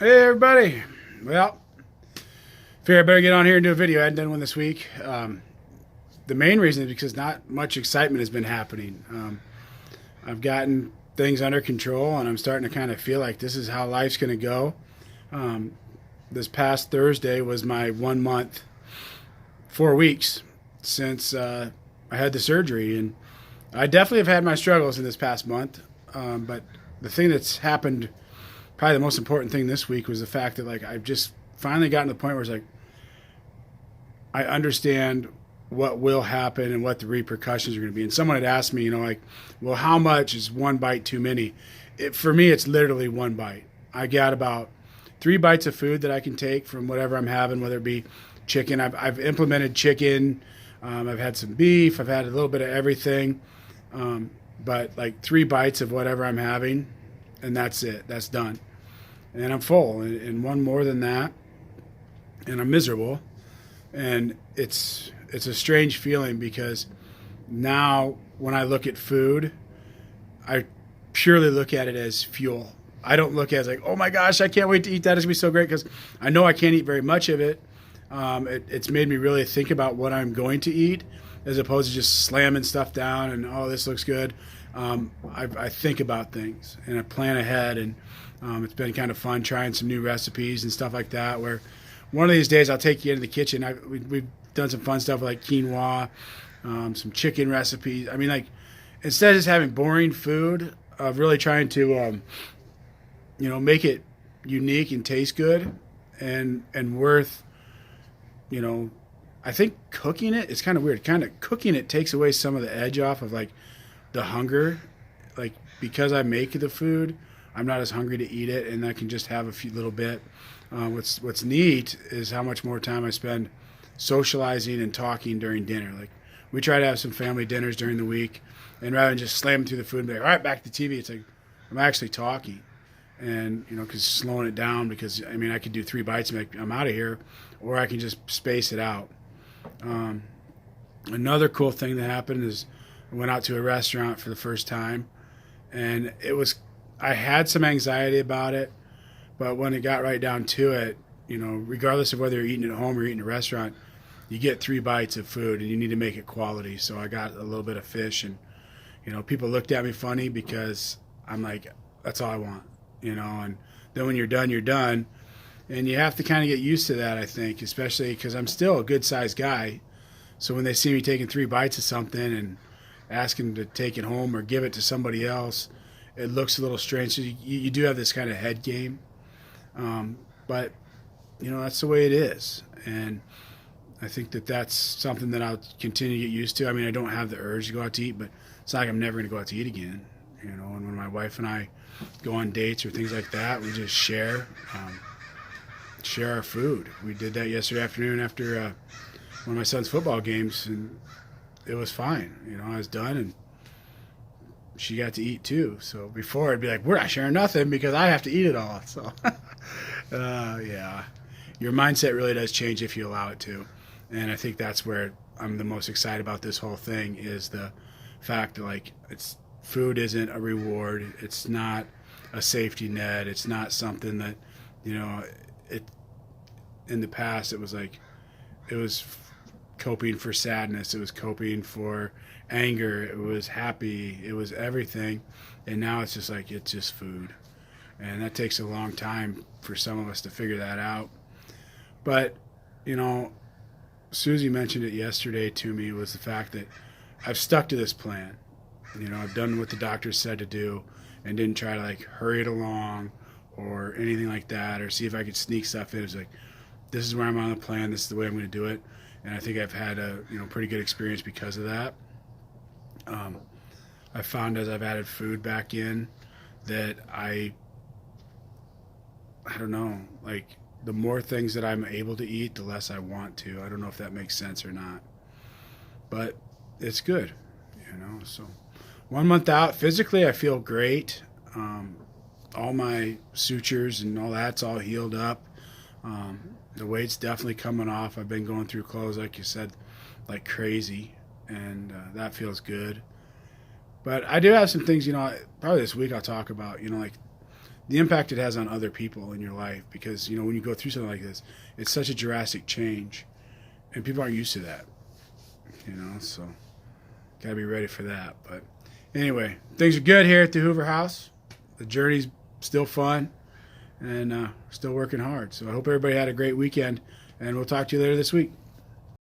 Hey everybody! Well, figure I better get on here and do a video. I hadn't done one this week. The main reason is because not much excitement has been happening. I've gotten things under control, and I'm starting to kind of feel like this is how life's going to go. Um, this past Thursday was my 1 month, 4 weeks since I had the surgery, and I definitely have had my struggles in this past month. But the thing that's happened, probably the most important thing this week, was the fact that like I've just finally gotten to the point where it's like I understand what will happen and what the repercussions are going to be. And someone had asked me, like, well, how much is one bite too many? For me, it's literally one bite. I got about 3 bites of food that I can take from whatever I'm having, whether it be chicken. I've implemented chicken. I've had some beef. I've had a little bit of everything. But like 3 bites of whatever I'm having, and that's it. That's done. And I'm full. And one more than that, and I'm miserable. And it's a strange feeling because now when I look at food, I purely look at it as fuel. I don't look at it as like, oh my gosh, I can't wait to eat that. It's going to be so great, because I know I can't eat very much of it. It's made me really think about what I'm going to eat as opposed to just slamming stuff down and, oh, this looks good. I think about things and I plan ahead, and it's been kind of fun trying some new recipes and stuff like that, where one of these days I'll take you into the kitchen. We've done some fun stuff like quinoa, some chicken recipes. I mean, like, instead of just having boring food, of really trying to, make it unique and taste good and worth, I think cooking it, it's kind of weird. Kind of cooking it takes away some of the edge off of like the hunger. Like, because I make the food, I'm not as hungry to eat it, and I can just have a few little bit. What's neat is how much more time I spend socializing and talking during dinner. Like, we try to have some family dinners during the week, and rather than just slamming through the food and be like, all right, back to the TV, it's like I'm actually talking, and because slowing it down, because I mean I could do 3 bites and be like, I'm out of here, or I can just space it out. Um, Another cool thing that happened is I went out to a restaurant for the first time, and I had some anxiety about it. But when it got right down to it, regardless of whether you're eating at home or eating at a restaurant, you get 3 bites of food and you need to make it quality. So I got a little bit of fish, and, people looked at me funny because I'm like, that's all I want, and then when you're done, you're done. And you have to kind of get used to that, I think, especially because I'm still a good sized guy. So when they see me taking 3 bites of something and asking to take it home or give it to somebody else, it looks a little strange. So you do have this kind of head game. But that's the way it is, and I think that that's something that I'll continue to get used to. I mean, I don't have the urge to go out to eat, but it's not like I'm never going to go out to eat again. And when my wife and I go on dates or things like that, we just share our food. We did that yesterday afternoon after one of my son's football games, and it was fine. I was done, and she got to eat too. So before I'd be like, we're not sharing nothing because I have to eat it all. So yeah, your mindset really does change if you allow it to. And I think that's where I'm the most excited about this whole thing, is the fact that like food isn't a reward. It's not a safety net. It's not something that, it in the past it was like, it was coping for sadness. It was coping for anger. It was happy. It was everything. And now it's just like, it's just food. And that takes a long time for some of us to figure that out. But, Susie mentioned it yesterday to me, was the fact that I've stuck to this plan. I've done what the doctor said to do and didn't try to like hurry it along or anything like that, or see if I could sneak stuff in. It was like, this is where I'm on the plan. This is the way I'm going to do it. And I think I've had a pretty good experience because of that. I found as I've added food back in that I don't know, like the more things that I'm able to eat, the less I want to. I don't know if that makes sense or not, but it's good, So 1 month out, physically I feel great. All my sutures and all that's all healed up. The weight's definitely coming off. I've been going through clothes, like you said, like crazy, and that feels good. But I do have some things, probably this week I'll talk about, like the impact it has on other people in your life, because when you go through something like this, it's such a drastic change, and people aren't used to that. So gotta be ready for that. But anyway, things are good here at the Hoover House. The journey's still fun, and still working hard. So I hope everybody had a great weekend, and we'll talk to you later this week.